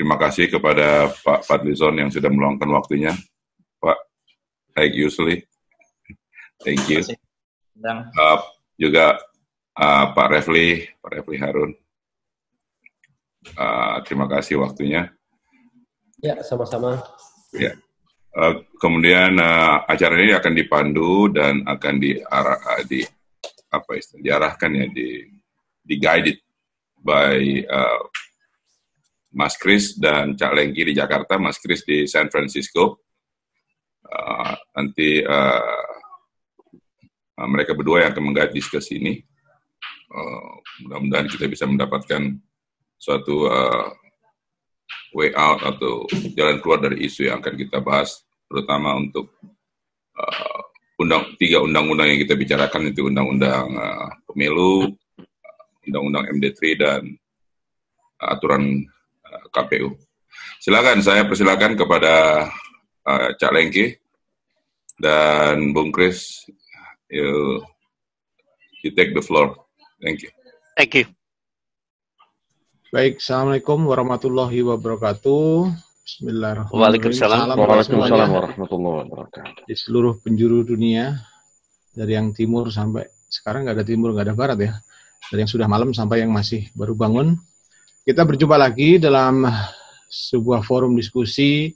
terima kasih kepada Pak Fadlizon yang sudah meluangkan waktunya. Pak, like usually. Thank you. Juga Pak Refli Harun. Terima kasih waktunya. Ya, sama-sama. Ya. Kemudian acara ini akan dipandu dan akan diarahkan ya, di guided by Mas Kris dan Cak Lengki di Jakarta, Mas Kris di San Francisco. Nanti mereka berdua yang akan mengguide diskusi ini. Mudah-mudahan kita bisa mendapatkan suatu way out atau jalan keluar dari isu yang akan kita bahas, terutama untuk tiga undang-undang yang kita bicarakan, itu undang-undang pemilu, undang-undang MD3 dan aturan KPU. Silakan, saya persilakan kepada Cak Lengki dan Bung Kris, you take the floor. Thank you. Thank you. Baik, Assalamualaikum warahmatullahi wabarakatuh. Bismillahirrahmanirrahim. Waalaikumsalam warahmatullahi wabarakatuh. Di seluruh penjuru dunia, dari yang timur sampai sekarang nggak ada timur, nggak ada barat ya. Dari yang sudah malam sampai yang masih baru bangun. Kita berjumpa lagi dalam sebuah forum diskusi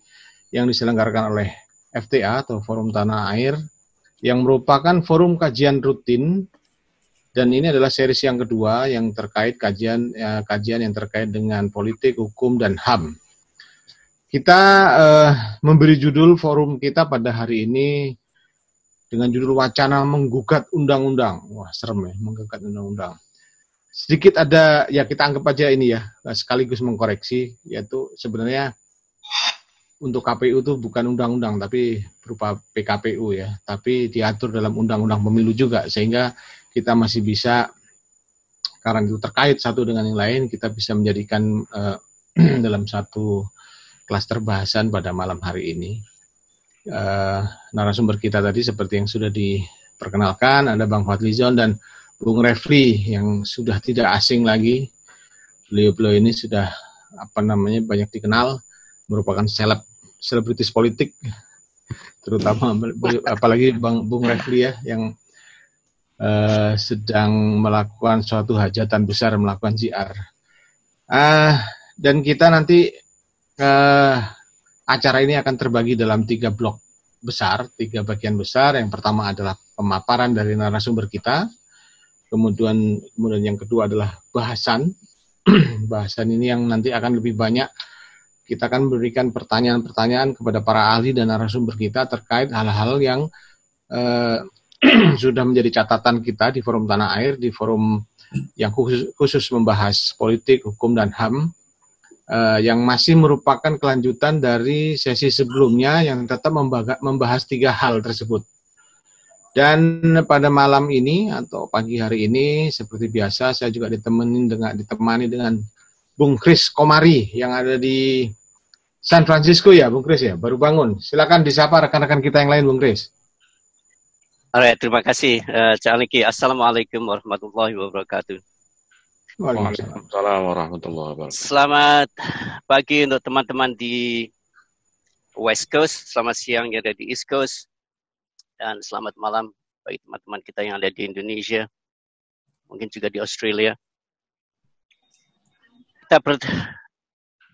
yang diselenggarakan oleh FTA atau Forum Tanah Air, yang merupakan forum kajian rutin. Dan ini adalah series yang kedua yang terkait kajian yang terkait dengan politik, hukum, dan HAM. Kita memberi judul forum kita pada hari ini dengan judul wacana menggugat undang-undang. Wah, serem ya, menggugat undang-undang. Sedikit ada, ya kita anggap aja ini ya, sekaligus mengkoreksi, yaitu sebenarnya untuk KPU itu bukan undang-undang, tapi berupa PKPU ya, tapi diatur dalam undang-undang pemilu juga, sehingga kita masih bisa, karena itu terkait satu dengan yang lain, kita bisa menjadikan dalam satu klaster bahasan pada malam hari ini. Narasumber kita tadi seperti yang sudah diperkenalkan, ada Bang Fadlizon dan Bung Refli yang sudah tidak asing lagi. Beliau-beliau ini sudah banyak dikenal, merupakan selebritis politik, terutama apalagi Bung Refli ya, yang sedang melakukan suatu hajatan besar, melakukan ziar. Dan kita nanti acara ini akan terbagi dalam 3 blok besar, 3 bagian besar. Yang pertama adalah pemaparan dari narasumber kita. Kemudian yang kedua adalah bahasan. Bahasan ini yang nanti akan lebih banyak. Kita akan memberikan pertanyaan-pertanyaan kepada para ahli dan narasumber kita terkait hal-hal yang sudah menjadi catatan kita di Forum Tanah Air, di forum yang khusus membahas politik, hukum, dan HAM, yang masih merupakan kelanjutan dari sesi sebelumnya yang tetap membahas 3 hal tersebut. Dan pada malam ini atau pagi hari ini, seperti biasa, saya juga ditemani dengan Bung Kris Komari yang ada di San Francisco ya, Bung Kris ya, baru bangun. Silakan disapa rekan-rekan kita yang lain, Bung Kris. Alright, terima kasih Cak Lengki. Assalamualaikum warahmatullahi wabarakatuh. Waalaikumsalam warahmatullahi wabarakatuh. Selamat pagi untuk teman-teman di West Coast, selamat siang yang ada di East Coast, dan selamat malam bagi teman-teman kita yang ada di Indonesia, mungkin juga di Australia. Kita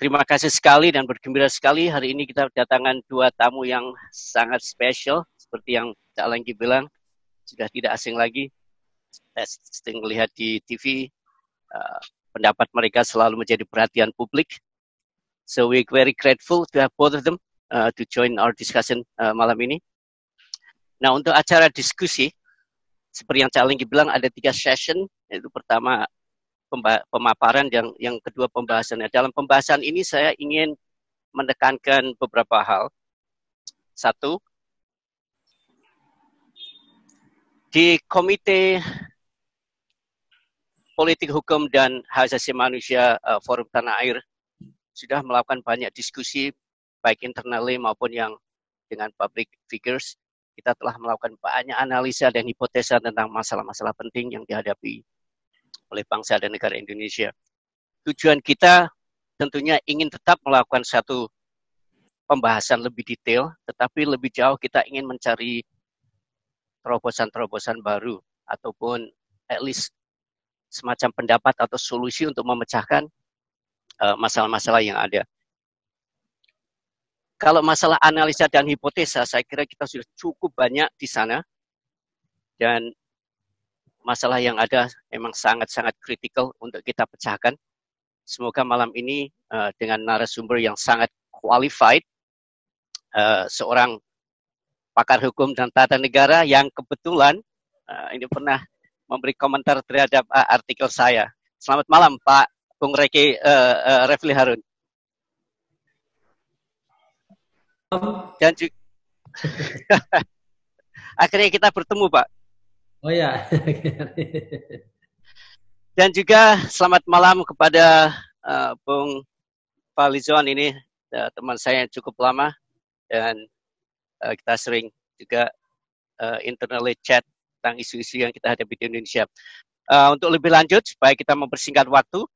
terima kasih sekali dan bergembira sekali hari ini kita kedatangan 2 tamu yang sangat spesial, seperti yang Cak Lengki bilang, sudah tidak asing lagi. Saya sering melihat di TV, pendapat mereka selalu menjadi perhatian publik. So we're very grateful to have both of them to join our discussion malam ini. Nah, untuk acara diskusi, seperti yang Cak Lengki bilang, ada 3 session. Yaitu pertama pemaparan, yang kedua pembahasannya. Dalam pembahasan ini saya ingin menekankan beberapa hal. 1, di Komite Politik, Hukum, dan Hak Asasi Manusia Forum Tanah Air sudah melakukan banyak diskusi, baik internally maupun yang dengan public figures. Kita telah melakukan banyak analisa dan hipotesa tentang masalah-masalah penting yang dihadapi oleh bangsa dan negara Indonesia. Tujuan kita tentunya ingin tetap melakukan satu pembahasan lebih detail, tetapi lebih jauh kita ingin mencari terobosan-terobosan baru ataupun at least semacam pendapat atau solusi untuk memecahkan masalah-masalah yang ada. Kalau masalah analisa dan hipotesa, saya kira kita sudah cukup banyak di sana, dan masalah yang ada memang sangat-sangat kritikal untuk kita pecahkan. Semoga malam ini dengan narasumber yang sangat qualified, seorang pakar hukum dan tata negara yang kebetulan ini pernah memberi komentar terhadap artikel saya. Selamat malam Pak Bung Refli Harun. Dan juga akhirnya kita bertemu Pak. Oh ya. Dan juga selamat malam kepada Bung Fadlizon, ini teman saya yang cukup lama, dan kita sering juga internally chat tentang isu-isu yang kita hadapi di Indonesia. Untuk lebih lanjut, supaya kita mempersingkat waktu,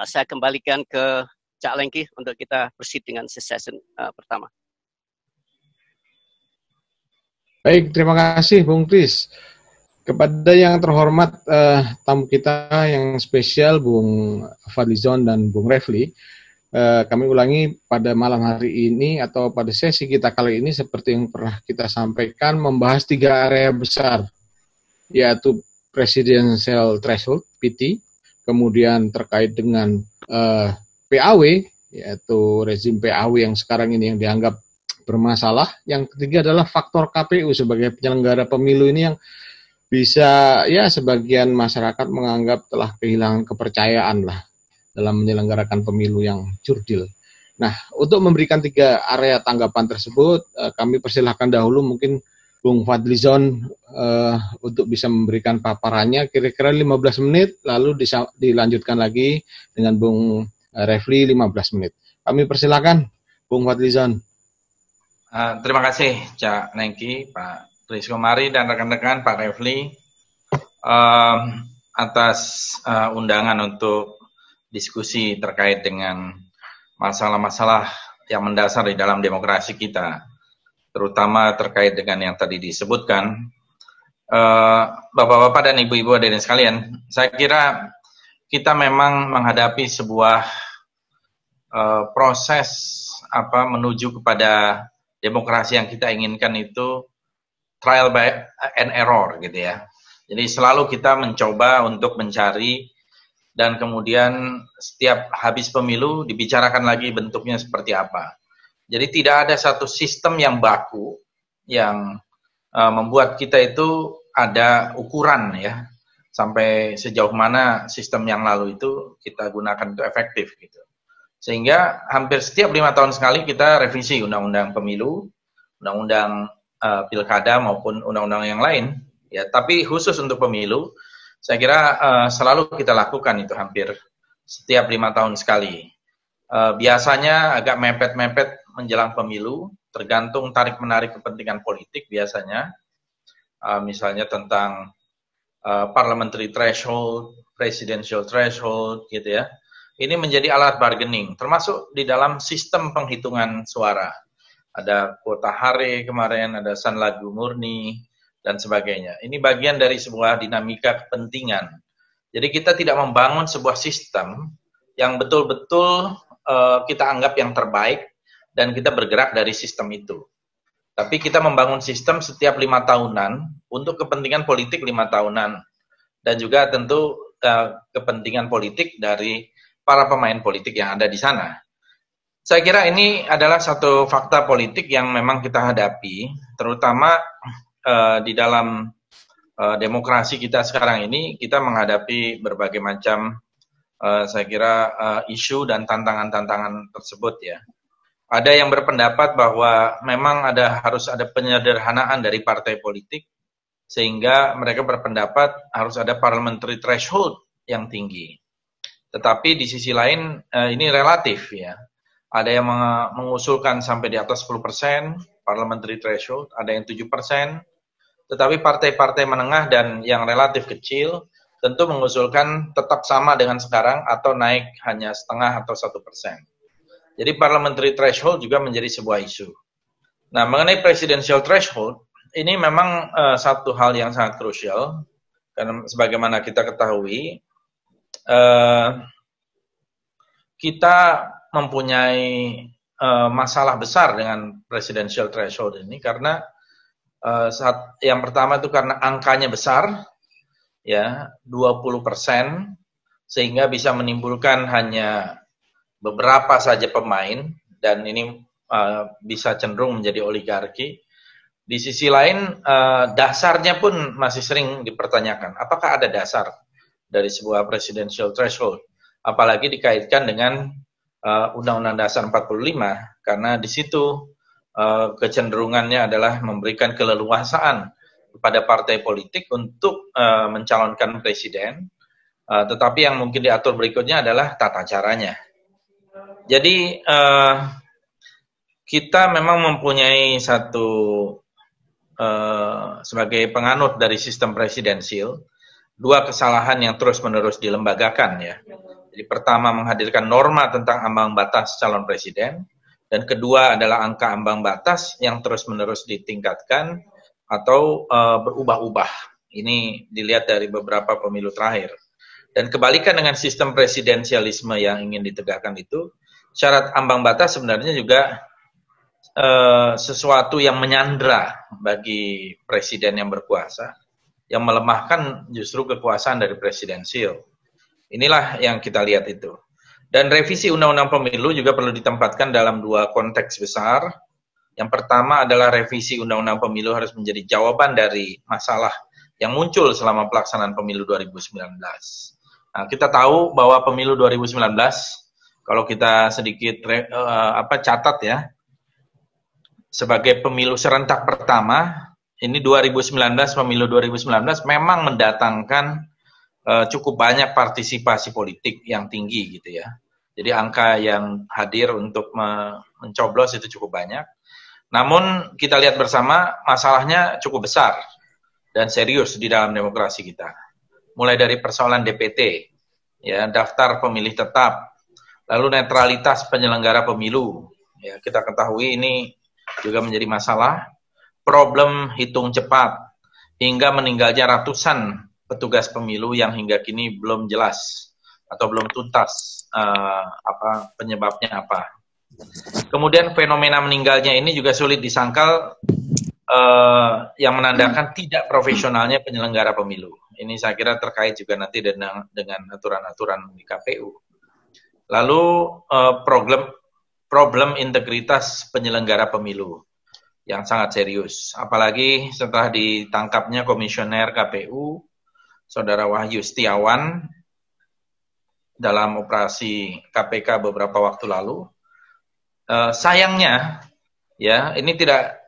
saya kembalikan ke Cak Lengki untuk kita proceed dengan session pertama. Baik, terima kasih Bung Kris. Kepada yang terhormat tamu kita yang spesial, Bung Fadlizon dan Bung Refli, kami ulangi pada malam hari ini atau pada sesi kita kali ini seperti yang pernah kita sampaikan, membahas 3 area besar, yaitu Presidential Threshold, PT, kemudian terkait dengan PAW, yaitu rezim PAW yang sekarang ini yang dianggap bermasalah. Yang ketiga adalah faktor KPU sebagai penyelenggara pemilu ini yang bisa ya sebagian masyarakat menganggap telah kehilangan kepercayaan lah dalam menyelenggarakan pemilu yang jurdil. Nah, untuk memberikan 3 area tanggapan tersebut, kami persilahkan dahulu mungkin Bung Fadlizon untuk bisa memberikan paparannya kira-kira 15 menit, lalu dilanjutkan lagi dengan Bung Refli 15 menit. Kami persilahkan Bung Fadlizon. Terima kasih Cak Nengki, Pak Kris Komari dan rekan-rekan, Pak Refli, atas undangan untuk diskusi terkait dengan masalah-masalah yang mendasar di dalam demokrasi kita, terutama terkait dengan yang tadi disebutkan. Bapak-bapak dan ibu-ibu hadirin sekalian, saya kira kita memang menghadapi sebuah proses menuju kepada demokrasi yang kita inginkan itu trial by and error gitu ya. Jadi selalu kita mencoba untuk mencari, dan kemudian setiap habis pemilu dibicarakan lagi bentuknya seperti apa. Jadi tidak ada satu sistem yang baku yang membuat kita itu ada ukuran ya, sampai sejauh mana sistem yang lalu itu kita gunakan itu efektif gitu. Sehingga hampir setiap 5 tahun sekali kita revisi undang-undang pemilu, undang-undang pilkada maupun undang-undang yang lain ya. Tapi khusus untuk pemilu, saya kira selalu kita lakukan itu hampir setiap 5 tahun sekali. Biasanya agak mepet-mepet menjelang pemilu, tergantung tarik-menarik kepentingan politik biasanya. Misalnya tentang parliamentary threshold, presidential threshold gitu ya. Ini menjadi alat bargaining, termasuk di dalam sistem penghitungan suara. Ada kuota Hare kemarin, ada Sanlagu Murni, dan sebagainya. Ini bagian dari sebuah dinamika kepentingan. Jadi kita tidak membangun sebuah sistem yang betul-betul kita anggap yang terbaik, dan kita bergerak dari sistem itu. Tapi kita membangun sistem setiap 5 tahunan, untuk kepentingan politik 5 tahunan. Dan juga tentu kepentingan politik dari para pemain politik yang ada di sana. Saya kira ini adalah satu fakta politik yang memang kita hadapi, terutama di dalam demokrasi kita sekarang ini. Kita menghadapi berbagai macam, saya kira, isu dan tantangan-tantangan tersebut ya. Ada yang berpendapat bahwa memang harus ada penyederhanaan dari partai politik, sehingga mereka berpendapat harus ada parliamentary threshold yang tinggi. Tetapi di sisi lain ini relatif ya. Ada yang mengusulkan sampai di atas 10% parliamentary threshold, ada yang 7%, tetapi partai-partai menengah dan yang relatif kecil tentu mengusulkan tetap sama dengan sekarang atau naik hanya setengah atau 1%. Jadi parliamentary threshold juga menjadi sebuah isu. Nah, mengenai presidential threshold, ini memang satu hal yang sangat krusial, karena sebagaimana kita ketahui, kita mempunyai masalah besar dengan presidential threshold ini, karena yang pertama itu karena angkanya besar, ya 20%, sehingga bisa menimbulkan hanya beberapa saja pemain, dan ini bisa cenderung menjadi oligarki. Di sisi lain, dasarnya pun masih sering dipertanyakan. Apakah ada dasar dari sebuah presidential threshold? Apalagi dikaitkan dengan Undang-Undang Dasar 45, karena di situ kecenderungannya adalah memberikan keleluasaan kepada partai politik untuk mencalonkan presiden, tetapi yang mungkin diatur berikutnya adalah tata caranya. Jadi kita memang mempunyai satu sebagai penganut dari sistem presidensial, dua kesalahan yang terus-menerus dilembagakan, ya. Jadi pertama, menghadirkan norma tentang ambang batas calon presiden, dan kedua adalah angka ambang batas yang terus-menerus ditingkatkan atau berubah-ubah. Ini dilihat dari beberapa pemilu terakhir. Dan kebalikan dengan sistem presidensialisme yang ingin ditegakkan itu, syarat ambang batas sebenarnya juga sesuatu yang menyandra bagi presiden yang berkuasa, yang melemahkan justru kekuasaan dari presidensial. Inilah yang kita lihat itu. Dan revisi Undang-Undang Pemilu juga perlu ditempatkan dalam dua konteks besar. Yang pertama adalah revisi Undang-Undang Pemilu harus menjadi jawaban dari masalah yang muncul selama pelaksanaan Pemilu 2019. Nah, kita tahu bahwa Pemilu 2019, kalau kita sedikit catat ya, sebagai pemilu serentak pertama, ini 2019, Pemilu 2019 memang mendatangkan cukup banyak partisipasi politik yang tinggi gitu ya. Jadi angka yang hadir untuk mencoblos itu cukup banyak. Namun kita lihat bersama masalahnya cukup besar dan serius di dalam demokrasi kita. Mulai dari persoalan DPT, ya, daftar pemilih tetap, lalu netralitas penyelenggara pemilu. Ya, kita ketahui ini juga menjadi masalah. Problem hitung cepat hingga meninggalnya ratusan petugas pemilu yang hingga kini belum jelas atau belum tuntas penyebabnya apa. Kemudian fenomena meninggalnya ini juga sulit disangkal, yang menandakan tidak profesionalnya penyelenggara pemilu. Ini saya kira terkait juga nanti dengan aturan-aturan di KPU. Lalu problem integritas penyelenggara pemilu yang sangat serius. Apalagi setelah ditangkapnya komisioner KPU, Saudara Wahyu Setiawan, dalam operasi KPK beberapa waktu lalu. Sayangnya, ya, ini tidak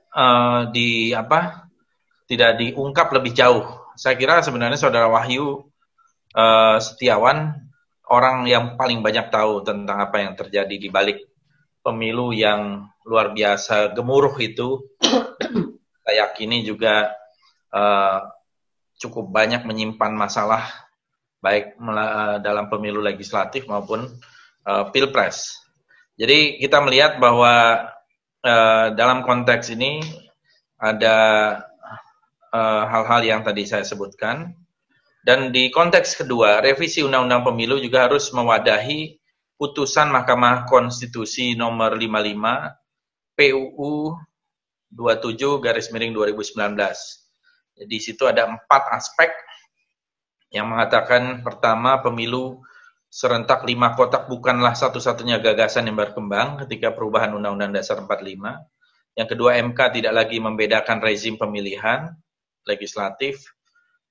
diungkap lebih jauh. Saya kira sebenarnya Saudara Wahyu Setiawan orang yang paling banyak tahu tentang apa yang terjadi di balik pemilu yang luar biasa gemuruh itu. Saya yakini juga cukup banyak menyimpan masalah baik dalam pemilu legislatif maupun pilpres. Jadi kita melihat bahwa dalam konteks ini ada hal-hal yang tadi saya sebutkan. Dan di konteks kedua, revisi Undang-Undang Pemilu juga harus mewadahi putusan Mahkamah Konstitusi nomor 55 PUU 27/2019. Di situ ada 4 aspek yang mengatakan, pertama, pemilu serentak 5 kotak bukanlah satu-satunya gagasan yang berkembang ketika perubahan Undang-Undang Dasar 45. Yang kedua, MK tidak lagi membedakan rezim pemilihan legislatif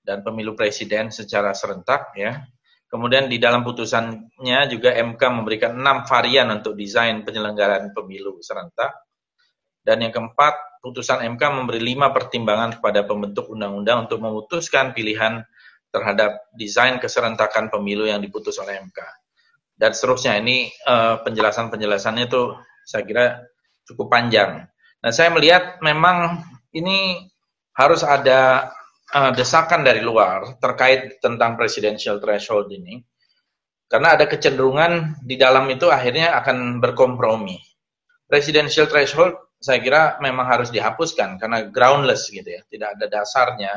dan pemilu presiden secara serentak, ya. Kemudian di dalam putusannya juga MK memberikan 6 varian untuk desain penyelenggaraan pemilu serentak. Dan yang keempat, putusan MK memberi 5 pertimbangan kepada pembentuk undang-undang untuk memutuskan pilihan terhadap desain keserentakan pemilu yang diputus oleh MK. Dan seterusnya, ini penjelasan-penjelasannya itu saya kira cukup panjang. Nah, saya melihat memang ini harus ada desakan dari luar terkait tentang presidential threshold ini, karena ada kecenderungan di dalam itu akhirnya akan berkompromi. Presidential threshold saya kira memang harus dihapuskan karena groundless gitu ya, tidak ada dasarnya.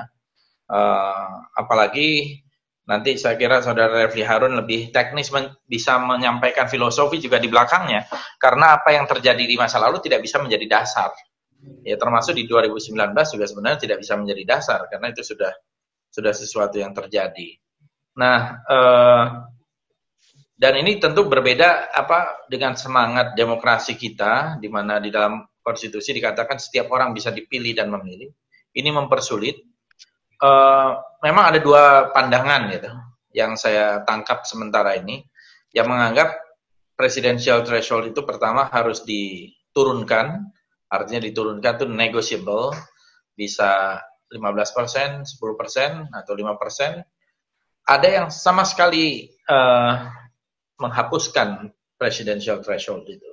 Apalagi nanti saya kira Saudara Refli Harun lebih teknis bisa menyampaikan filosofi juga di belakangnya, karena apa yang terjadi di masa lalu tidak bisa menjadi dasar. Ya termasuk di 2019 juga sebenarnya tidak bisa menjadi dasar karena itu sudah sesuatu yang terjadi. Nah, dan ini tentu berbeda dengan semangat demokrasi kita, di mana di dalam konstitusi dikatakan setiap orang bisa dipilih dan memilih. Ini mempersulit. Memang ada dua pandangan gitu yang saya tangkap sementara ini, yang menganggap presidential threshold itu pertama harus diturunkan. Artinya diturunkan itu negotiable, bisa 15%, 10%, atau 5%. Ada yang sama sekali menghapuskan presidential threshold itu.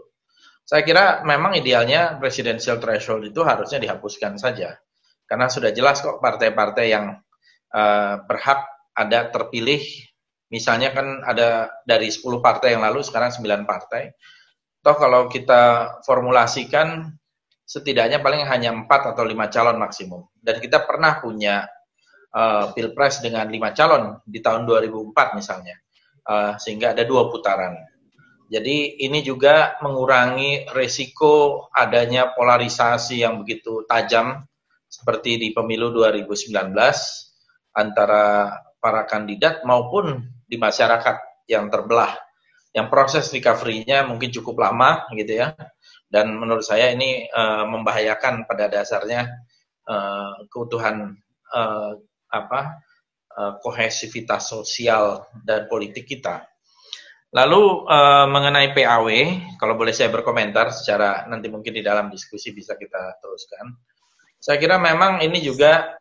Saya kira memang idealnya presidential threshold itu harusnya dihapuskan saja. Karena sudah jelas kok partai-partai yang berhak ada terpilih, misalnya kan ada dari 10 partai yang lalu, sekarang 9 partai. Toh kalau kita formulasikan, setidaknya paling hanya 4 atau 5 calon maksimum. Dan kita pernah punya pilpres dengan 5 calon di tahun 2004 misalnya, sehingga ada 2 putaran. Jadi ini juga mengurangi resiko adanya polarisasi yang begitu tajam seperti di pemilu 2019 antara para kandidat maupun di masyarakat yang terbelah, yang proses recovery-nya mungkin cukup lama gitu ya. Dan menurut saya ini membahayakan pada dasarnya keutuhan kohesivitas sosial dan politik kita. Lalu mengenai PAW, kalau boleh saya berkomentar secara nanti mungkin di dalam diskusi bisa kita teruskan. Saya kira memang ini juga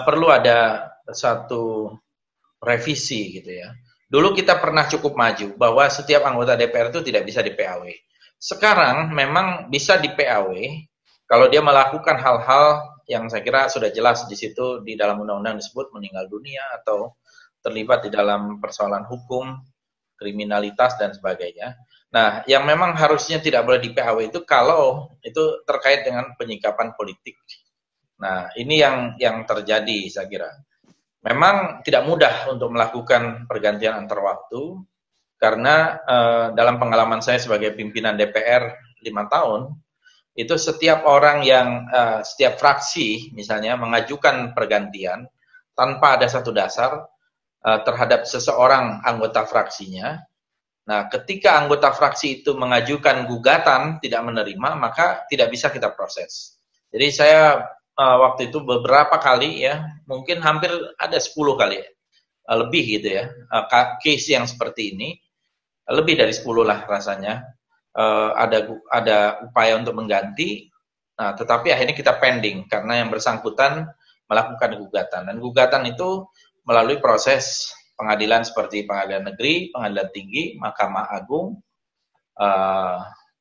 perlu ada satu revisi gitu ya. Dulu kita pernah cukup maju bahwa setiap anggota DPR itu tidak bisa di PAW. Sekarang memang bisa di PAW kalau dia melakukan hal-hal yang saya kira sudah jelas di situ di dalam undang-undang disebut meninggal dunia atau terlibat di dalam persoalan hukum, kriminalitas dan sebagainya. Nah, yang memang harusnya tidak boleh di PAW itu kalau itu terkait dengan penyikapan politik. Nah, ini yang terjadi saya kira. Memang tidak mudah untuk melakukan pergantian antar waktu. Karena dalam pengalaman saya sebagai pimpinan DPR 5 tahun, itu setiap orang yang, setiap fraksi misalnya mengajukan pergantian tanpa ada satu dasar terhadap seseorang anggota fraksinya. Nah, ketika anggota fraksi itu mengajukan gugatan tidak menerima, maka tidak bisa kita proses. Jadi saya waktu itu beberapa kali ya, mungkin hampir ada 10 kali lebih gitu ya, case yang seperti ini. Lebih dari 10 lah rasanya, ada upaya untuk mengganti, nah, tetapi akhirnya kita pending karena yang bersangkutan melakukan gugatan. Dan gugatan itu melalui proses pengadilan seperti pengadilan negeri, pengadilan tinggi, Mahkamah Agung,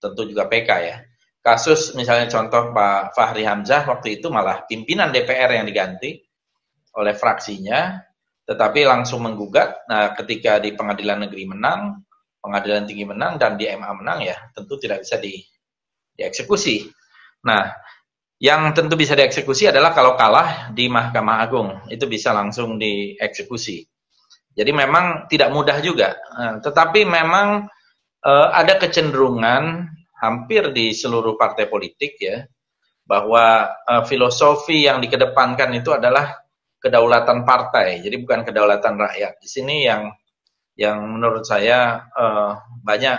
tentu juga PK ya. Kasus misalnya contoh Pak Fahri Hamzah waktu itu malah pimpinan DPR yang diganti oleh fraksinya, tetapi langsung menggugat. Nah, ketika di pengadilan negeri menang, pengadilan tinggi menang, dan di MA menang, ya tentu tidak bisa dieksekusi. Nah, yang tentu bisa dieksekusi adalah kalau kalah di Mahkamah Agung, itu bisa langsung dieksekusi. Jadi memang tidak mudah juga, tetapi memang ada kecenderungan hampir di seluruh partai politik ya, bahwa filosofi yang dikedepankan itu adalah kedaulatan partai, jadi bukan kedaulatan rakyat. Di sini yang menurut saya banyak,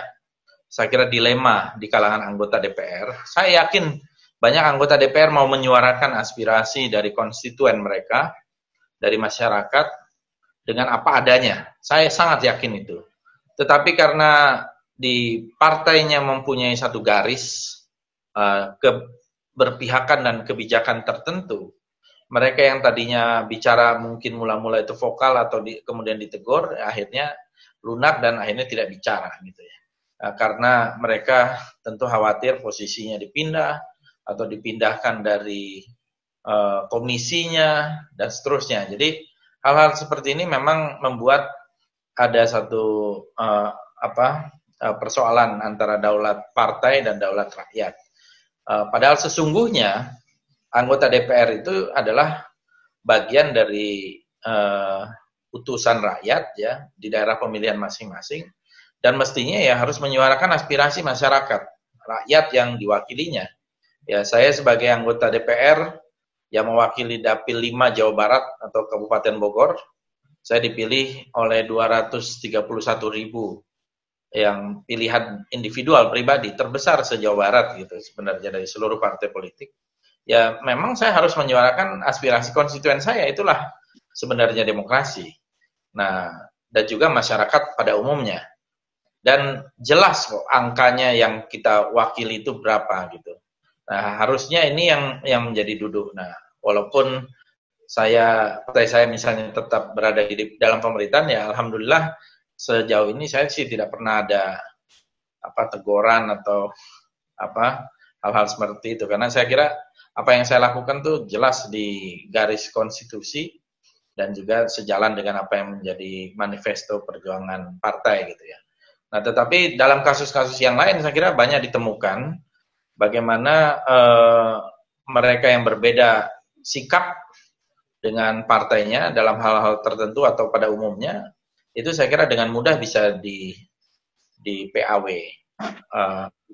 saya kira dilema di kalangan anggota DPR. Saya yakin banyak anggota DPR mau menyuarakan aspirasi dari konstituen mereka, dari masyarakat, dengan apa adanya. Saya sangat yakin itu. Tetapi karena di partainya mempunyai satu garis keberpihakan dan kebijakan tertentu, mereka yang tadinya bicara mungkin mula-mula itu vokal atau kemudian ditegur, akhirnya lunak dan akhirnya tidak bicara gitu ya. Karena mereka tentu khawatir posisinya dipindah atau dipindahkan dari komisinya, dan seterusnya. Jadi hal-hal seperti ini memang membuat ada satu persoalan antara daulat partai dan daulat rakyat. Padahal sesungguhnya anggota DPR itu adalah bagian dari utusan rakyat ya di daerah pemilihan masing-masing, dan mestinya ya harus menyuarakan aspirasi masyarakat, rakyat yang diwakilinya. Ya, saya sebagai anggota DPR yang mewakili Dapil 5 Jawa Barat atau Kabupaten Bogor, saya dipilih oleh 231.000 yang pilihan individual pribadi terbesar se-Jawa Barat gitu sebenarnya dari seluruh partai politik. Ya memang saya harus menyuarakan aspirasi konstituen saya, itulah sebenarnya demokrasi. Nah, dan juga masyarakat pada umumnya. Dan jelas kok angkanya yang kita wakili itu berapa gitu. Nah, harusnya ini yang menjadi duduk. Nah, walaupun partai saya misalnya tetap berada di dalam pemerintahan, ya alhamdulillah sejauh ini saya sih tidak pernah ada teguran atau hal-hal seperti itu, karena saya kira apa yang saya lakukan tuh jelas di garis konstitusi dan juga sejalan dengan apa yang menjadi manifesto perjuangan partai gitu ya. Nah, tetapi dalam kasus-kasus yang lain saya kira banyak ditemukan bagaimana mereka yang berbeda sikap dengan partainya dalam hal-hal tertentu atau pada umumnya, itu saya kira dengan mudah bisa di PAW.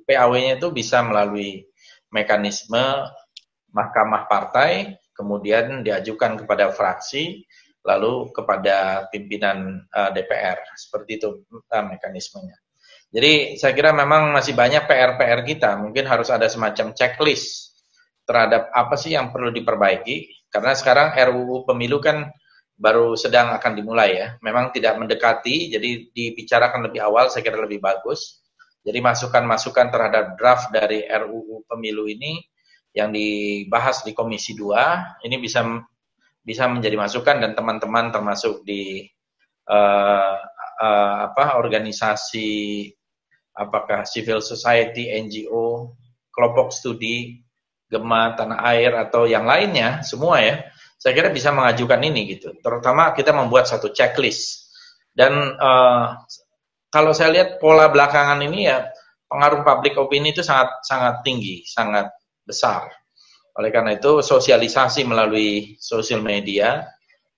PAW-nya itu bisa melalui mekanisme mahkamah partai, kemudian diajukan kepada fraksi, lalu kepada pimpinan DPR. Seperti itu mekanismenya. Jadi saya kira memang masih banyak PR-PR kita, mungkin harus ada semacam checklist terhadap apa sih yang perlu diperbaiki, karena sekarang RUU Pemilu kan baru sedang akan dimulai ya, memang tidak mendekati, jadi dibicarakan lebih awal saya kira lebih bagus. Jadi masukan-masukan terhadap draft dari RUU Pemilu ini yang dibahas di Komisi 2, ini bisa menjadi masukan, dan teman-teman termasuk di organisasi apakah civil society, NGO, kelompok studi, Gema Tanah Air atau yang lainnya semua ya, saya kira bisa mengajukan ini gitu. Terutama kita membuat satu checklist, dan kalau saya lihat pola belakangan ini ya pengaruh public opinion itu sangat tinggi, sangat besar. Oleh karena itu sosialisasi melalui sosial media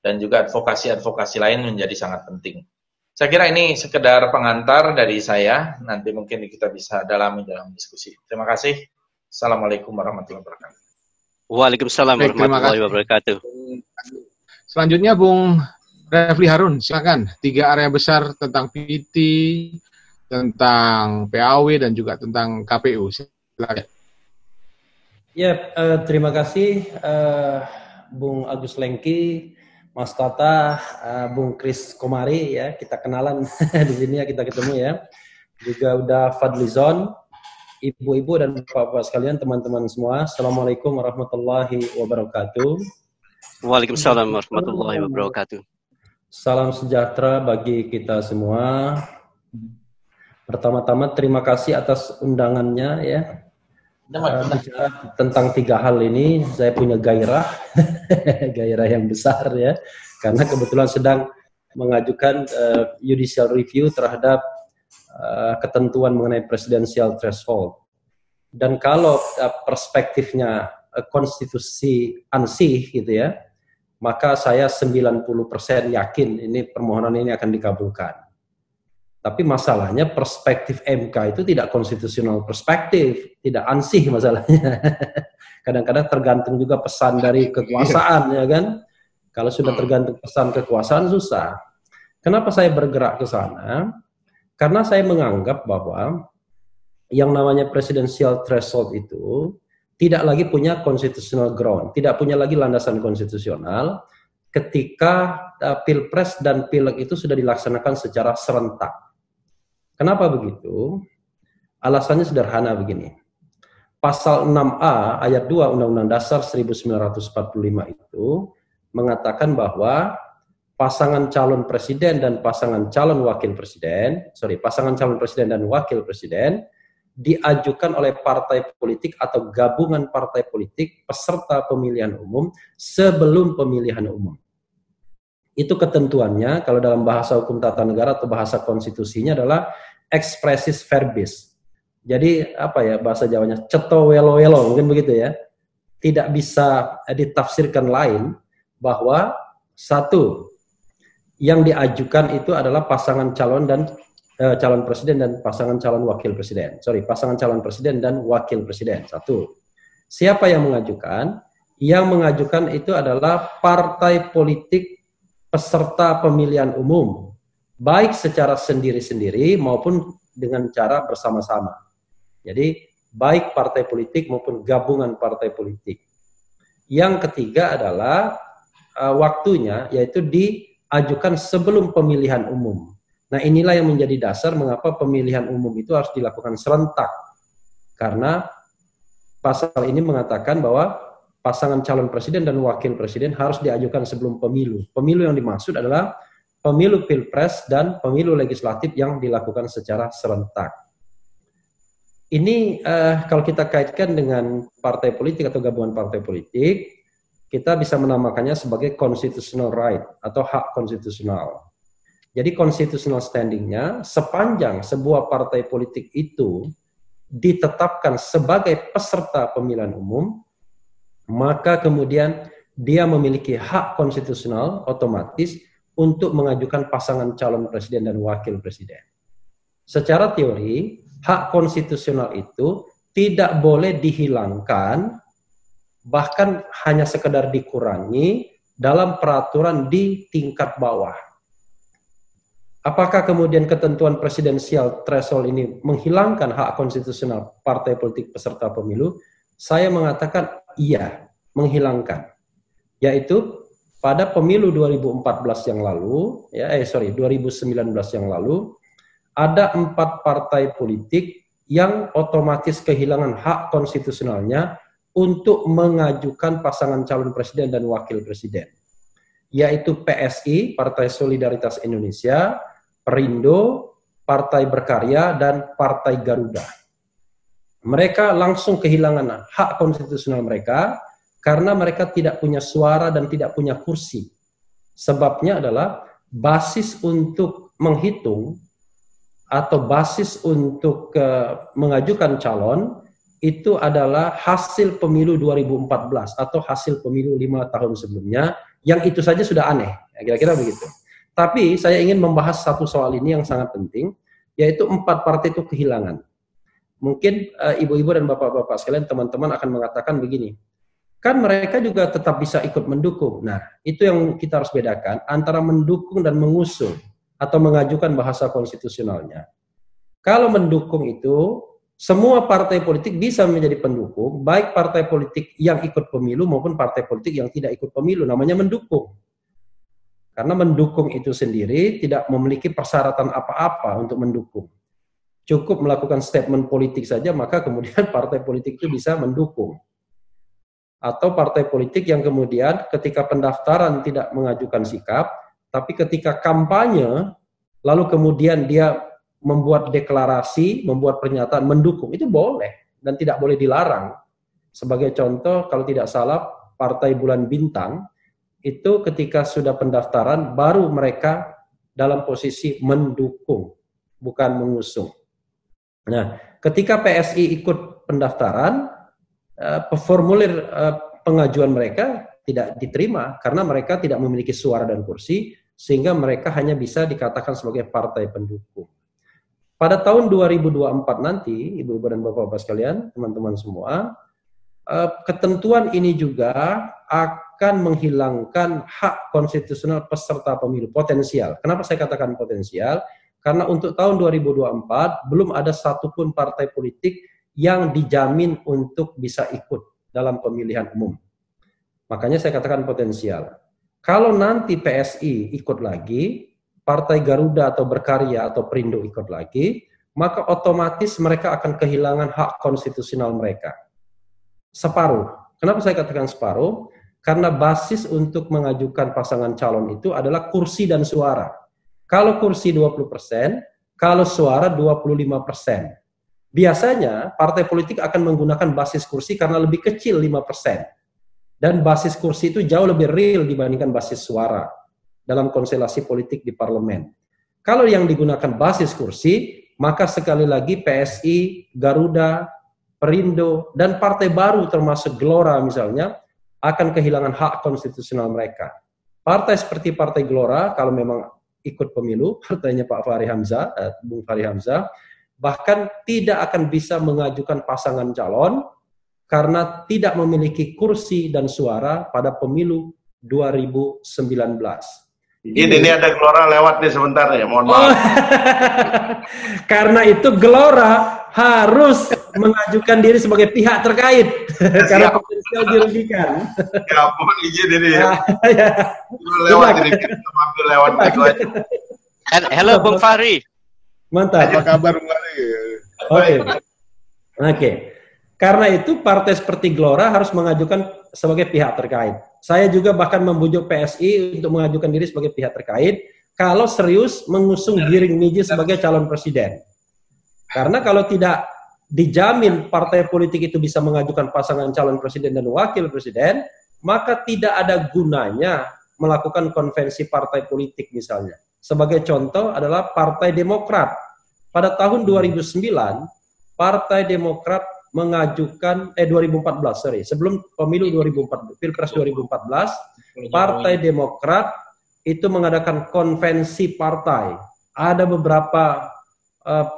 dan juga advokasi lain menjadi sangat penting. Saya kira ini sekedar pengantar dari saya, nanti mungkin kita bisa dalami dalam diskusi. Terima kasih. Assalamualaikum warahmatullahi wabarakatuh. Waalaikumsalam warahmatullahi wabarakatuh. Selanjutnya Bung Refli Harun, silakan. 3 area besar tentang PT, tentang PAW dan juga tentang KPU. Silakan. Ya, terima kasih Bung Agus Lengki, Mas Tata, Bung Kris Komari ya, kita kenalan di sini ya, kita ketemu ya. Juga udah Fadlizon, ibu-ibu dan bapak-bapak sekalian, teman-teman semua. Assalamualaikum warahmatullahi wabarakatuh. Waalaikumsalam warahmatullahi wabarakatuh. Salam sejahtera bagi kita semua. Pertama-tama terima kasih atas undangannya ya. Bicara tentang 3 hal ini, saya punya gairah, gairah yang besar ya, karena kebetulan sedang mengajukan judicial review terhadap ketentuan mengenai presidential threshold. Dan kalau perspektifnya konstitusi ansih gitu ya, maka saya 90% yakin ini permohonan ini akan dikabulkan. Tapi masalahnya perspektif MK itu tidak konstitusional perspektif, tidak ansih masalahnya. Kadang-kadang tergantung juga pesan dari kekuasaan ya kan. Kalau sudah tergantung pesan kekuasaan susah. Kenapa saya bergerak ke sana? Karena saya menganggap bahwa yang namanya presidential threshold itu tidak lagi punya constitutional ground, tidak punya lagi landasan konstitusional ketika Pilpres dan Pileg itu sudah dilaksanakan secara serentak. Kenapa begitu? Alasannya sederhana begini. Pasal 6A ayat 2 Undang-Undang Dasar 1945 itu mengatakan bahwa pasangan calon presiden dan pasangan calon wakil presiden, pasangan calon presiden dan wakil presiden diajukan oleh partai politik atau gabungan partai politik peserta pemilihan umum sebelum pemilihan umum. Itu ketentuannya, kalau dalam bahasa hukum tata negara atau bahasa konstitusinya adalah expressis verbis. Jadi apa ya bahasa Jawanya, ceto welo welo, mungkin begitu ya. Tidak bisa ditafsirkan lain bahwa satu, yang diajukan itu adalah pasangan calon dan calon presiden dan pasangan calon wakil presiden. Pasangan calon presiden dan wakil presiden. Satu. Siapa yang mengajukan? Yang mengajukan itu adalah partai politik peserta pemilihan umum, baik secara sendiri-sendiri maupun dengan cara bersama-sama. Jadi, baik partai politik maupun gabungan partai politik. Yang ketiga adalah waktunya, yaitu diajukan sebelum pemilihan umum. Nah, inilah yang menjadi dasar mengapa pemilihan umum itu harus dilakukan serentak. Karena pasal ini mengatakan bahwa pasangan calon presiden dan wakil presiden harus diajukan sebelum pemilu. Pemilu yang dimaksud adalah pemilu pilpres dan pemilu legislatif yang dilakukan secara serentak. Ini kalau kita kaitkan dengan partai politik atau gabungan partai politik, kita bisa menamakannya sebagai constitutional right atau hak konstitusional. Jadi constitutional standing-nya sepanjang sebuah partai politik itu ditetapkan sebagai peserta pemilihan umum, maka kemudian dia memiliki hak konstitusional otomatis untuk mengajukan pasangan calon presiden dan wakil presiden. Secara teori, hak konstitusional itu tidak boleh dihilangkan, bahkan hanya sekedar dikurangi dalam peraturan di tingkat bawah. Apakah kemudian ketentuan presidensial threshold ini menghilangkan hak konstitusional partai politik peserta pemilu? Saya mengatakan iya, menghilangkan. Yaitu pada pemilu 2014 yang lalu, 2019 yang lalu, ada 4 partai politik yang otomatis kehilangan hak konstitusionalnya untuk mengajukan pasangan calon presiden dan wakil presiden. Yaitu PSI, Partai Solidaritas Indonesia, Perindo, Partai Berkarya, dan Partai Garuda. Mereka langsung kehilangan hak konstitusional mereka karena mereka tidak punya suara dan tidak punya kursi. Sebabnya adalah basis untuk menghitung atau basis untuk mengajukan calon itu adalah hasil pemilu 2014 atau hasil pemilu 5 tahun sebelumnya, yang itu saja sudah aneh. Kira-kira begitu. Tapi saya ingin membahas satu soal ini yang sangat penting, yaitu 4 partai itu kehilangan. Mungkin ibu-ibu dan bapak-bapak sekalian, teman-teman akan mengatakan begini, kan mereka juga tetap bisa ikut mendukung. Nah, itu yang kita harus bedakan antara mendukung dan mengusung atau mengajukan bahasa konstitusionalnya. Kalau mendukung itu, semua partai politik bisa menjadi pendukung, baik partai politik yang ikut pemilu maupun partai politik yang tidak ikut pemilu, namanya mendukung. Karena mendukung itu sendiri tidak memiliki persyaratan apa-apa untuk mendukung. Cukup melakukan statement politik saja, maka kemudian partai politik itu bisa mendukung. Atau partai politik yang kemudian ketika pendaftaran tidak mengajukan sikap, tapi ketika kampanye, lalu kemudian dia membuat deklarasi, membuat pernyataan mendukung, itu boleh dan tidak boleh dilarang. Sebagai contoh, kalau tidak salah, Partai Bulan Bintang, itu ketika sudah pendaftaran, baru mereka dalam posisi mendukung, bukan mengusung. Nah, ketika PSI ikut pendaftaran, formulir pengajuan mereka tidak diterima karena mereka tidak memiliki suara dan kursi, sehingga mereka hanya bisa dikatakan sebagai partai pendukung. Pada tahun 2024 nanti, ibu-ibu dan bapak-bapak sekalian, teman-teman semua, ketentuan ini juga akan menghilangkan hak konstitusional peserta pemilu potensial. Kenapa saya katakan potensial? Karena untuk tahun 2024 belum ada satupun partai politik yang dijamin untuk bisa ikut dalam pemilihan umum. Makanya saya katakan potensial. Kalau nanti PSI ikut lagi, Partai Garuda atau Berkarya atau Perindo ikut lagi, maka otomatis mereka akan kehilangan hak konstitusional mereka. Separuh. Kenapa saya katakan separuh? Karena basis untuk mengajukan pasangan calon itu adalah kursi dan suara. Kalau kursi 20%, kalau suara 25%. Biasanya partai politik akan menggunakan basis kursi karena lebih kecil 5%. Dan basis kursi itu jauh lebih real dibandingkan basis suara dalam konstelasi politik di parlemen. Kalau yang digunakan basis kursi, maka sekali lagi PSI, Garuda, Perindo, dan partai baru termasuk Gelora misalnya, akan kehilangan hak konstitusional mereka. Partai seperti Partai Gelora, kalau memang ikut pemilu, partainya Pak Fahri Hamzah, Bung Fahri Hamzah, bahkan tidak akan bisa mengajukan pasangan calon karena tidak memiliki kursi dan suara pada pemilu 2019. Ini ada Gelora lewat nih sebentar ya, mohon maaf. Karena itu Gelora harus mengajukan diri sebagai pihak terkait karena potensial dirugikan. Ya, mohon izin ini ya. Lewat ini, kita lewat itu aja. Halo Bung Fahri. Mantap. Apa kabar Bung Fahri? Oke. Karena itu partai seperti Gelora harus mengajukan sebagai pihak terkait. Saya juga bahkan membujuk PSI untuk mengajukan diri sebagai pihak terkait kalau serius mengusung Giring Niji sebagai calon presiden. Karena kalau tidak dijamin partai politik itu bisa mengajukan pasangan calon presiden dan wakil presiden, maka tidak ada gunanya melakukan konvensi partai politik misalnya. Sebagai contoh adalah Partai Demokrat. Pada tahun 2009, Partai Demokrat mengajukan 2014, sebelum pemilu 2014, Pilpres 2014, Partai Demokrat itu mengadakan konvensi partai. Ada beberapa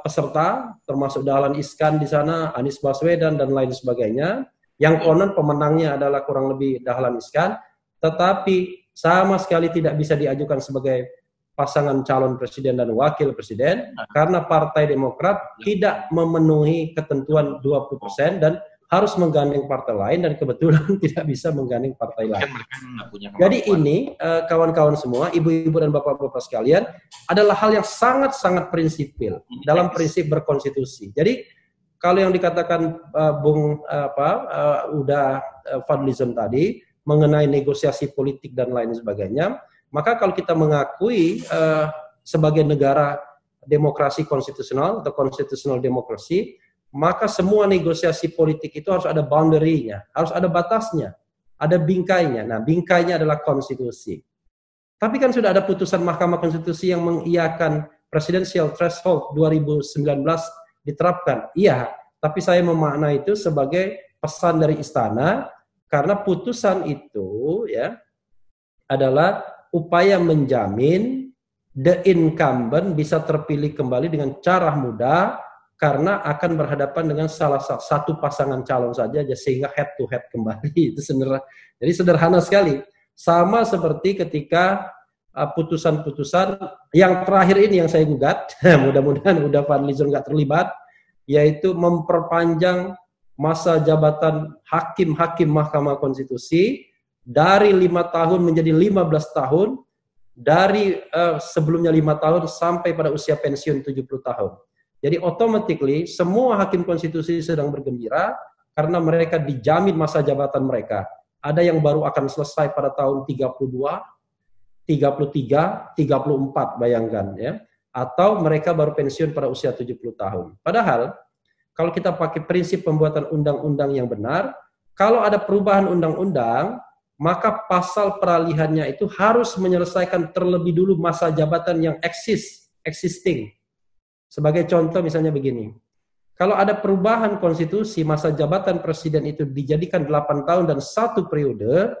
peserta, termasuk Dahlan Iskan di sana, Anies Baswedan dan lain sebagainya. Yang konon pemenangnya adalah kurang lebih Dahlan Iskan, tetapi sama sekali tidak bisa diajukan sebagai pasangan calon presiden dan wakil presiden karena Partai Demokrat tidak memenuhi ketentuan 20% dan harus menggandeng partai lain dan kebetulan tidak bisa menggandeng partai lain. Jadi ini kawan-kawan semua, ibu-ibu dan bapak-bapak sekalian, adalah hal yang sangat-sangat prinsipil dalam prinsip berkonstitusi. Jadi kalau yang dikatakan Bung Fadlizon tadi mengenai negosiasi politik dan lain sebagainya, maka kalau kita mengakui sebagai negara demokrasi konstitusional atau konstitusional demokrasi, maka semua negosiasi politik itu harus ada boundary-nya, harus ada batasnya, ada bingkainya. Nah, bingkainya adalah konstitusi. Tapi kan sudah ada putusan Mahkamah Konstitusi yang mengiyakan presidensial threshold 2019 diterapkan. Iya, tapi saya memaknai itu sebagai pesan dari istana karena putusan itu ya adalah upaya menjamin the incumbent bisa terpilih kembali dengan cara mudah karena akan berhadapan dengan salah satu pasangan calon saja sehingga head to head kembali. Itu sebenarnya jadi sederhana sekali. Sama seperti ketika putusan-putusan yang terakhir ini yang saya gugat, mudah-mudahan udah Fadlizon nggak terlibat, yaitu memperpanjang masa jabatan hakim-hakim Mahkamah Konstitusi dari 5 tahun menjadi 15 tahun, dari sebelumnya 5 tahun sampai pada usia pensiun 70 tahun. Jadi automatically semua hakim konstitusi sedang bergembira karena mereka dijamin masa jabatan mereka. Ada yang baru akan selesai pada tahun 32, 33, 34 bayangkan ya. Atau mereka baru pensiun pada usia 70 tahun. Padahal kalau kita pakai prinsip pembuatan undang-undang yang benar, kalau ada perubahan undang-undang, maka pasal peralihannya itu harus menyelesaikan terlebih dulu masa jabatan yang existing. Sebagai contoh misalnya begini, kalau ada perubahan konstitusi, masa jabatan presiden itu dijadikan 8 tahun dan 1 periode,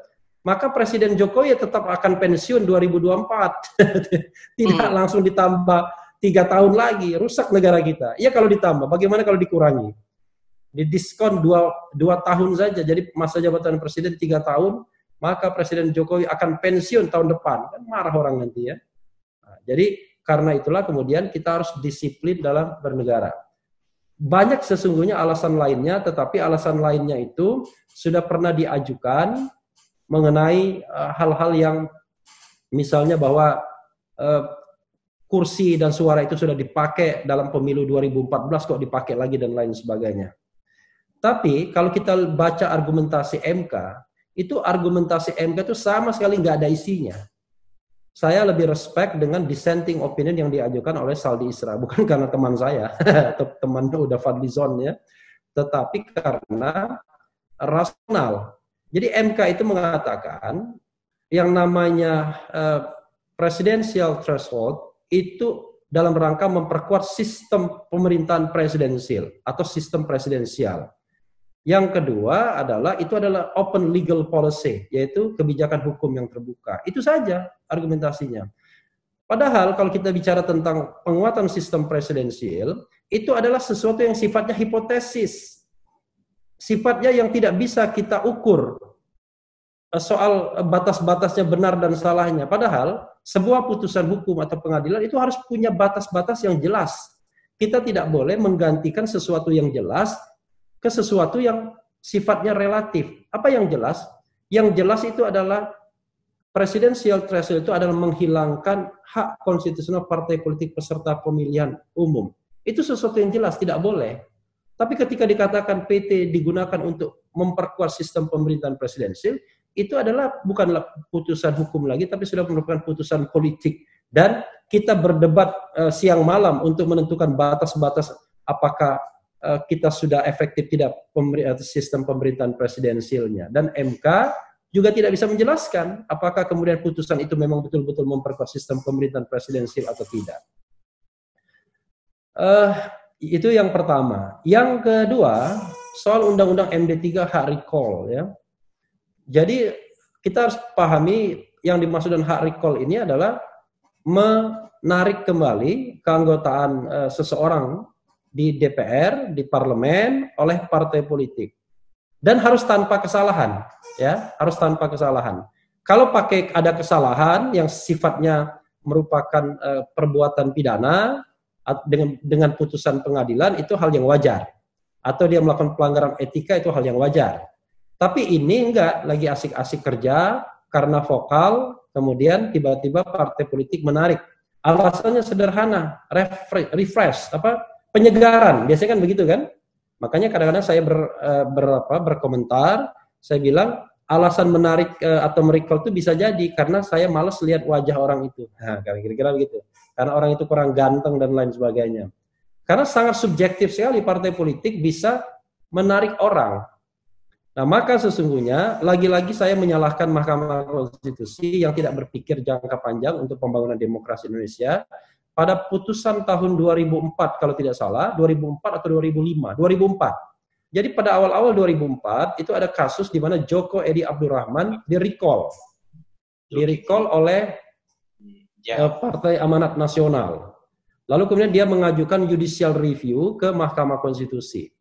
maka Presiden Jokowi tetap akan pensiun 2024. Tidak langsung ditambah 3 tahun lagi, rusak negara kita. Ya kalau ditambah, bagaimana kalau dikurangi? Didiskon 2 tahun saja, jadi masa jabatan presiden 3 tahun, maka Presiden Jokowi akan pensiun tahun depan. Kan marah orang nanti ya. Nah, jadi karena itulah kemudian kita harus disiplin dalam bernegara. Banyak sesungguhnya alasan lainnya, tetapi alasan lainnya itu sudah pernah diajukan mengenai hal-hal yang misalnya bahwa kursi dan suara itu sudah dipakai dalam pemilu 2014 kok dipakai lagi dan lain sebagainya. Tapi kalau kita baca argumentasi MK, itu argumentasi MK itu sama sekali nggak ada isinya. saya lebih respect dengan dissenting opinion yang diajukan oleh Saldi Isra, bukan karena teman saya atau teman udah Fadlizon ya, tetapi karena rasional. Jadi MK itu mengatakan yang namanya presidential threshold itu dalam rangka memperkuat sistem pemerintahan presidensial atau sistem presidensial. Yang kedua adalah itu adalah open legal policy, yaitu kebijakan hukum yang terbuka. Itu saja argumentasinya. Padahal kalau kita bicara tentang penguatan sistem presidensial, itu adalah sesuatu yang sifatnya hipotesis. Sifatnya yang tidak bisa kita ukur soal batas-batasnya benar dan salahnya. Padahal sebuah putusan hukum atau pengadilan itu harus punya batas-batas yang jelas. Kita tidak boleh menggantikan sesuatu yang jelas ke sesuatu yang sifatnya relatif. Apa yang jelas? Yang jelas itu adalah presidential threshold itu adalah menghilangkan hak konstitusional partai politik peserta pemilihan umum. Itu sesuatu yang jelas, tidak boleh. Tapi ketika dikatakan PT digunakan untuk memperkuat sistem pemerintahan presidensial, itu adalah bukanlah putusan hukum lagi, tapi sudah merupakan putusan politik. Dan kita berdebat siang malam untuk menentukan batas-batas apakah kita sudah efektif tidak sistem pemerintahan presidensialnya. Dan MK juga tidak bisa menjelaskan apakah kemudian putusan itu memang betul-betul memperkuat sistem pemerintahan presidensial atau tidak. Itu yang pertama. Yang kedua, soal undang-undang MD3 hak recall ya. Jadi kita harus pahami yang dimaksud dengan hak recall ini adalah menarik kembali keanggotaan seseorang di DPR, di parlemen oleh partai politik. Dan harus tanpa kesalahan, ya, harus tanpa kesalahan. Kalau pakai ada kesalahan yang sifatnya merupakan perbuatan pidana dengan putusan pengadilan itu hal yang wajar. Atau dia melakukan pelanggaran etika itu hal yang wajar. Tapi ini enggak lagi asik-asik kerja karena vokal, kemudian tiba-tiba partai politik menarik. Alasannya sederhana, refresh, penyegaran, biasanya kan begitu kan? Makanya kadang-kadang saya berkomentar, saya bilang alasan menarik atau merecall itu bisa jadi karena saya malas lihat wajah orang itu. Nah, kira-kira begitu. Karena orang itu kurang ganteng dan lain sebagainya. Karena sangat subjektif sekali partai politik bisa menarik orang. Nah, maka sesungguhnya lagi-lagi saya menyalahkan Mahkamah Konstitusi yang tidak berpikir jangka panjang untuk pembangunan demokrasi Indonesia. Pada putusan tahun 2004 kalau tidak salah, 2004 atau 2005, 2004. Jadi pada awal-awal 2004 itu ada kasus di mana Joko Edi Abdurrahman di-recall oleh Partai Amanat Nasional. Lalu kemudian dia mengajukan judicial review ke Mahkamah Konstitusi.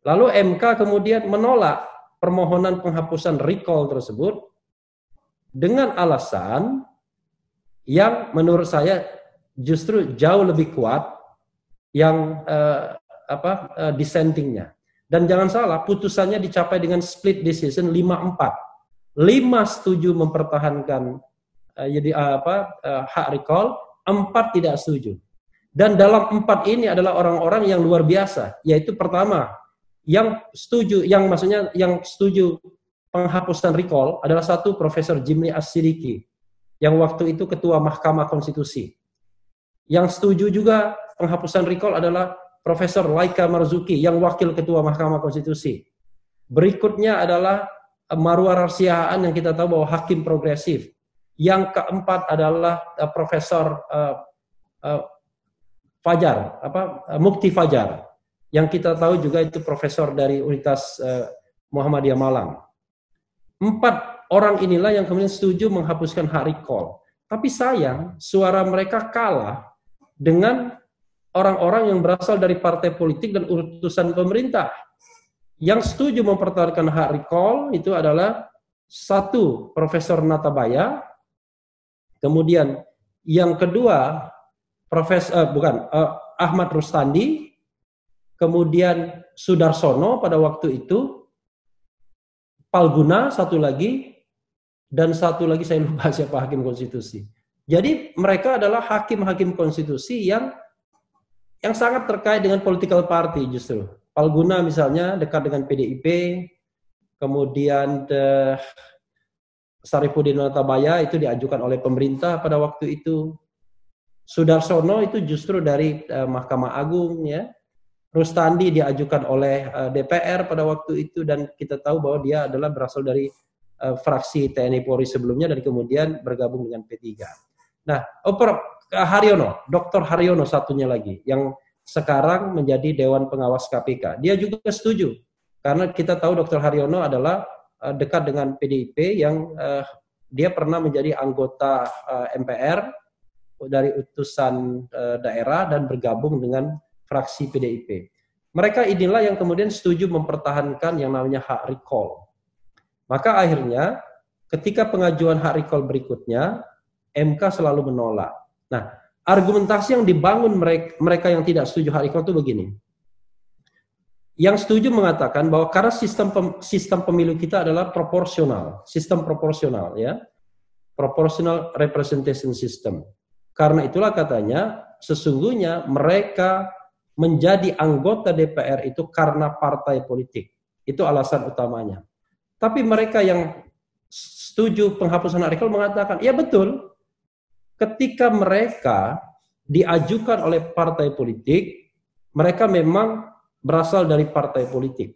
Lalu MK kemudian menolak permohonan penghapusan recall tersebut dengan alasan yang menurut saya justru jauh lebih kuat yang dissentingnya. Dan jangan salah, putusannya dicapai dengan split decision 5-4. 5 setuju mempertahankan hak recall, 4 tidak setuju. Dan dalam 4 ini adalah orang-orang yang luar biasa, yaitu pertama yang setuju penghapusan recall adalah satu Profesor Jimli As-Sidiki yang waktu itu ketua Mahkamah Konstitusi. Yang setuju juga penghapusan recall adalah Profesor Laika Marzuki yang wakil ketua Mahkamah Konstitusi. Berikutnya adalah Marwar Arsihaan yang kita tahu bahwa hakim progresif. Yang keempat adalah Profesor Mukti Fajar yang kita tahu juga itu profesor dari Universitas Muhammadiyah Malang. 4 orang inilah yang kemudian setuju menghapuskan hak recall. Tapi sayang, suara mereka kalah dengan orang-orang yang berasal dari partai politik dan utusan pemerintah. Yang setuju mempertahankan hak recall itu adalah satu Profesor Natabaya, kemudian yang kedua Ahmad Rustandi, kemudian Sudarsono pada waktu itu, Palguna satu lagi, dan satu lagi saya lupa siapa hakim konstitusi. Jadi mereka adalah hakim-hakim konstitusi yang sangat terkait dengan political party justru. Palguna misalnya dekat dengan PDIP, kemudian Sarifudin Natabaya itu diajukan oleh pemerintah pada waktu itu. Sudarsono itu justru dari Mahkamah Agung, ya. Rustandi diajukan oleh DPR pada waktu itu, dan kita tahu bahwa dia adalah berasal dari fraksi TNI Polri sebelumnya dan kemudian bergabung dengan P3. Nah, Haryono, Dr. Haryono satunya lagi yang sekarang menjadi Dewan Pengawas KPK. Dia juga setuju karena kita tahu Dr. Haryono adalah dekat dengan PDIP yang dia pernah menjadi anggota MPR dari utusan daerah dan bergabung dengan fraksi PDIP. Mereka inilah yang kemudian setuju mempertahankan yang namanya hak recall. Maka akhirnya ketika pengajuan hak recall berikutnya, MK selalu menolak. Nah, argumentasi yang dibangun mereka yang tidak setuju hak recall itu begini. Yang setuju mengatakan bahwa karena sistem pemilu kita adalah proporsional, sistem proporsional, ya, proportional representation system. Karena itulah katanya sesungguhnya mereka menjadi anggota DPR itu karena partai politik. Itu alasan utamanya. Tapi mereka yang setuju penghapusan hak recall mengatakan, ya betul, ketika mereka diajukan oleh partai politik, mereka memang berasal dari partai politik.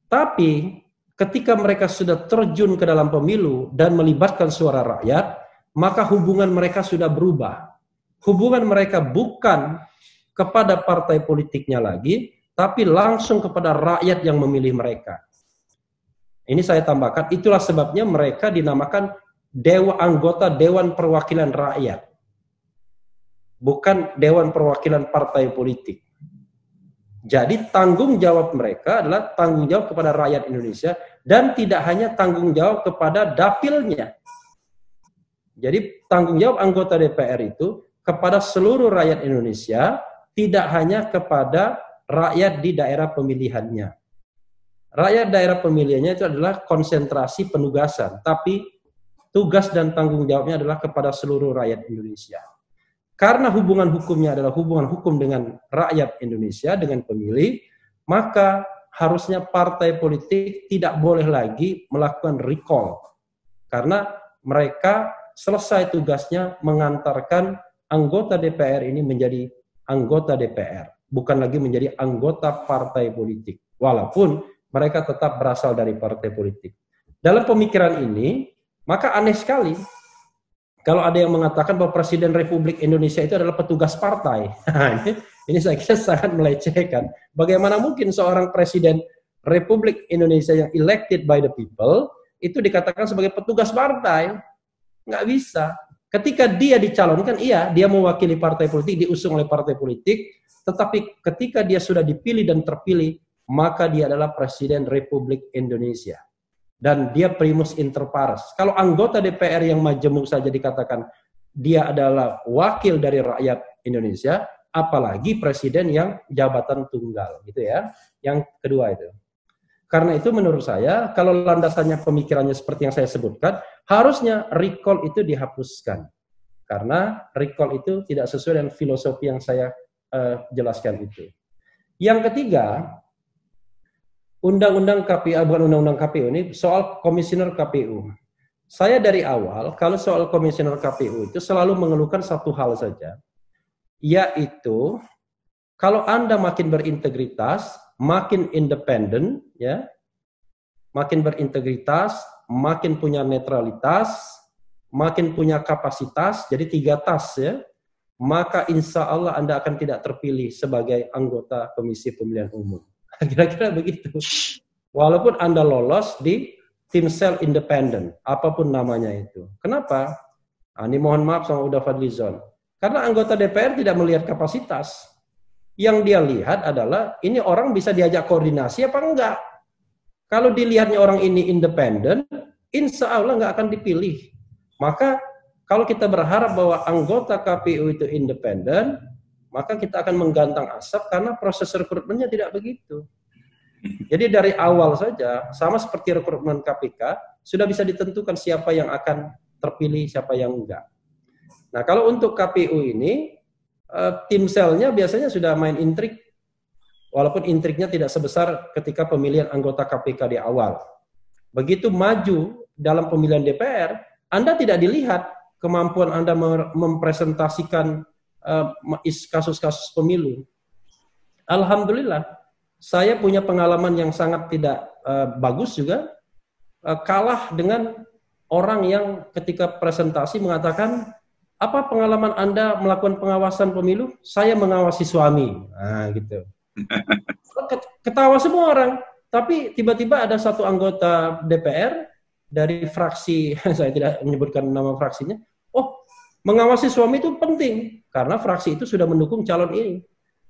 Tapi ketika mereka sudah terjun ke dalam pemilu dan melibatkan suara rakyat, maka hubungan mereka sudah berubah. Hubungan mereka bukan kepada partai politiknya lagi, tapi langsung kepada rakyat yang memilih mereka. Ini saya tambahkan, itulah sebabnya mereka dinamakan anggota Dewan Perwakilan Rakyat. Bukan Dewan Perwakilan Partai Politik. Jadi tanggung jawab mereka adalah tanggung jawab kepada rakyat Indonesia dan tidak hanya tanggung jawab kepada dapilnya. Jadi tanggung jawab anggota DPR itu kepada seluruh rakyat Indonesia, tidak hanya kepada rakyat di daerah pemilihannya. Rakyat daerah pemilihannya itu adalah konsentrasi penugasan, tapi tugas dan tanggung jawabnya adalah kepada seluruh rakyat Indonesia. Karena hubungan hukumnya adalah hubungan hukum dengan rakyat Indonesia, dengan pemilih, maka harusnya partai politik tidak boleh lagi melakukan recall. Karena mereka selesai tugasnya mengantarkan anggota DPR ini menjadi anggota DPR, bukan lagi menjadi anggota partai politik. Walaupun mereka tetap berasal dari partai politik. Dalam pemikiran ini, maka aneh sekali kalau ada yang mengatakan bahwa Presiden Republik Indonesia itu adalah petugas partai. Ini saya kira sangat melecehkan. Bagaimana mungkin seorang Presiden Republik Indonesia yang elected by the people itu dikatakan sebagai petugas partai? Nggak bisa. Ketika dia dicalonkan, iya, dia mewakili partai politik, diusung oleh partai politik, tetapi ketika dia sudah dipilih dan terpilih, maka dia adalah Presiden Republik Indonesia. Dan dia primus inter pares. Kalau anggota DPR yang majemuk saja dikatakan dia adalah wakil dari rakyat Indonesia, apalagi presiden yang jabatan tunggal, gitu ya. Yang kedua itu. Karena itu menurut saya, kalau landasannya pemikirannya seperti yang saya sebutkan, harusnya recall itu dihapuskan. Karena recall itu tidak sesuai dengan filosofi yang saya jelaskan itu. Yang ketiga, Undang-Undang KPU, bukan Undang-Undang KPU, ini soal komisioner KPU. Saya dari awal, kalau soal komisioner KPU itu selalu mengeluhkan satu hal saja, yaitu kalau Anda makin berintegritas, makin independen, ya, makin berintegritas, makin punya netralitas, makin punya kapasitas, jadi 3 tas, ya, maka insya Allah Anda akan tidak terpilih sebagai anggota Komisi Pemilihan Umum. Kira-kira begitu. Walaupun Anda lolos di tim sel independen, apapun namanya itu. Kenapa? Ini mohon maaf sama Uda Fadlizon. Karena anggota DPR tidak melihat kapasitas. Yang dia lihat adalah ini orang bisa diajak koordinasi apa enggak. Kalau dilihatnya orang ini independen, insya Allah nggak akan dipilih. Maka kalau kita berharap bahwa anggota KPU itu independen, maka kita akan menggantang asap karena proses rekrutmennya tidak begitu. Jadi dari awal saja, sama seperti rekrutmen KPK, sudah bisa ditentukan siapa yang akan terpilih, siapa yang enggak. Nah kalau untuk KPU ini, tim selnya biasanya sudah main intrik, walaupun intriknya tidak sebesar ketika pemilihan anggota KPK di awal. Begitu maju dalam pemilihan DPR, Anda tidak dilihat kemampuan Anda mempresentasikan kasus-kasus pemilu. Alhamdulillah, saya punya pengalaman yang sangat tidak bagus juga, kalah dengan orang yang ketika presentasi mengatakan, apa pengalaman Anda melakukan pengawasan pemilu? Saya mengawasi suami. Nah, gitu. Ketawa semua orang. Tapi tiba-tiba ada satu anggota DPR dari fraksi, saya tidak menyebutkan nama fraksinya, oh, mengawasi suami itu penting, karena fraksi itu sudah mendukung calon ini.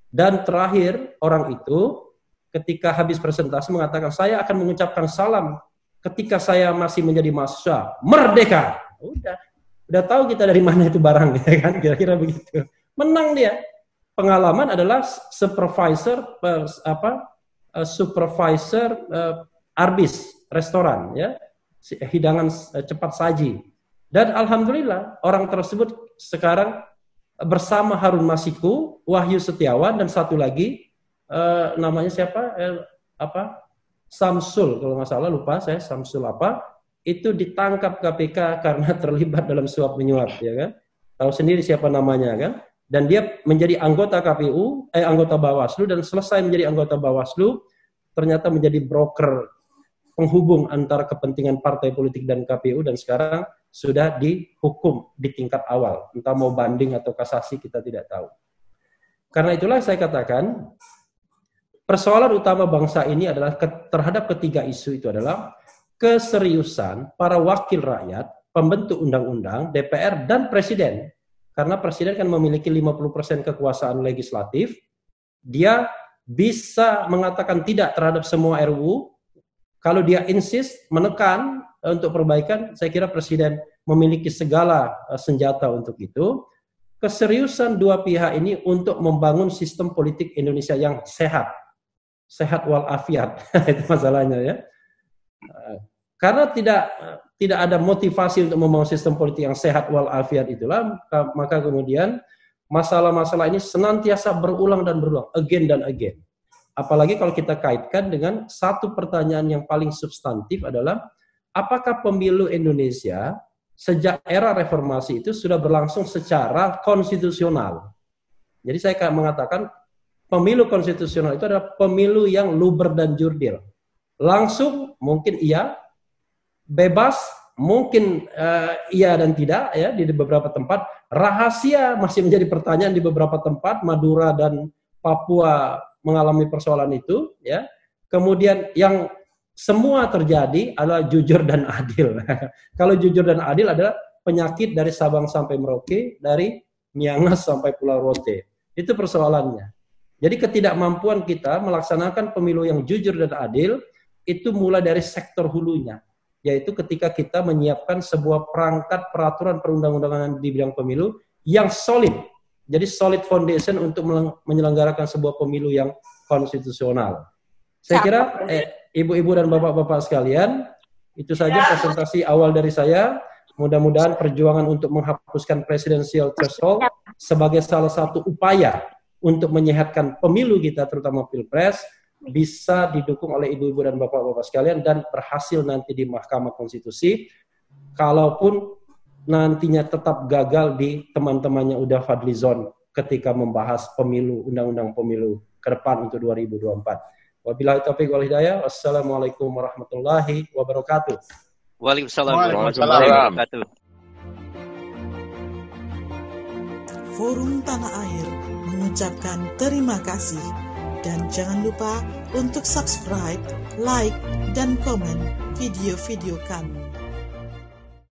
Dan terakhir, orang itu ketika habis presentasi mengatakan, saya akan mengucapkan salam ketika saya masih menjadi mahasiswa. Merdeka! Udah tahu kita dari mana itu barang, ya kan? Kira-kira begitu. Menang dia. Pengalaman adalah supervisor arbis restoran, ya, hidangan cepat saji. Dan alhamdulillah orang tersebut sekarang bersama Harun Masiku, Wahyu Setiawan, dan satu lagi namanya siapa? Samsul, kalau nggak salah, lupa saya, Samsul apa? Itu ditangkap KPK karena terlibat dalam suap menyuap, ya kan? Tahu sendiri siapa namanya, kan? Dan dia menjadi anggota KPU, anggota Bawaslu, dan selesai menjadi anggota Bawaslu, ternyata menjadi broker penghubung antara kepentingan partai politik dan KPU, dan sekarang sudah dihukum di tingkat awal. Entah mau banding atau kasasi, kita tidak tahu. Karena itulah saya katakan, persoalan utama bangsa ini adalah terhadap ketiga isu itu adalah keseriusan para wakil rakyat, pembentuk undang-undang, DPR, dan Presiden. Karena Presiden kan memiliki 50% kekuasaan legislatif, dia bisa mengatakan tidak terhadap semua RUU. Kalau dia insist, menekan untuk perbaikan, saya kira Presiden memiliki segala senjata untuk itu. Keseriusan dua pihak ini untuk membangun sistem politik Indonesia yang sehat. Sehat walafiat, itu masalahnya, ya. Karena tidak ada motivasi untuk membangun sistem politik yang sehat walafiat itulah, maka kemudian masalah-masalah ini senantiasa berulang dan berulang, again dan again. Apalagi kalau kita kaitkan dengan satu pertanyaan yang paling substantif adalah, apakah pemilu Indonesia sejak era reformasi itu sudah berlangsung secara konstitusional? Jadi saya mengatakan, pemilu konstitusional itu adalah pemilu yang luber dan jurdil. Langsung mungkin iya, bebas mungkin iya dan tidak, ya, di beberapa tempat. Rahasia masih menjadi pertanyaan di beberapa tempat. Madura dan Papua mengalami persoalan itu, ya. Kemudian yang semua terjadi adalah jujur dan adil. Kalau jujur dan adil adalah penyakit dari Sabang sampai Merauke, dari Miangas sampai Pulau Rote. Itu persoalannya. Jadi ketidakmampuan kita melaksanakan pemilu yang jujur dan adil itu mulai dari sektor hulunya, yaitu ketika kita menyiapkan sebuah perangkat peraturan perundang-undangan di bidang pemilu yang solid. Jadi solid foundation untuk menyelenggarakan sebuah pemilu yang konstitusional. Saya kira ibu-ibu dan bapak-bapak sekalian, itu saja presentasi awal dari saya. Mudah-mudahan perjuangan untuk menghapuskan presidensial threshold sebagai salah satu upaya untuk menyehatkan pemilu kita, terutama Pilpres, bisa didukung oleh ibu-ibu dan bapak-bapak sekalian dan berhasil nanti di Mahkamah Konstitusi. Kalaupun nantinya tetap gagal di teman-temannya Uda Fadlizon ketika membahas pemilu, undang-undang pemilu ke depan untuk 2024. Wabillahi taufiq wal hidayah. Wassalamualaikum warahmatullahi wabarakatuh. Waalaikumsalam warahmatullahi wabarakatuh. Forum Tanah Air mengucapkan terima kasih. Dan jangan lupa untuk subscribe, like, dan komen video-video kami.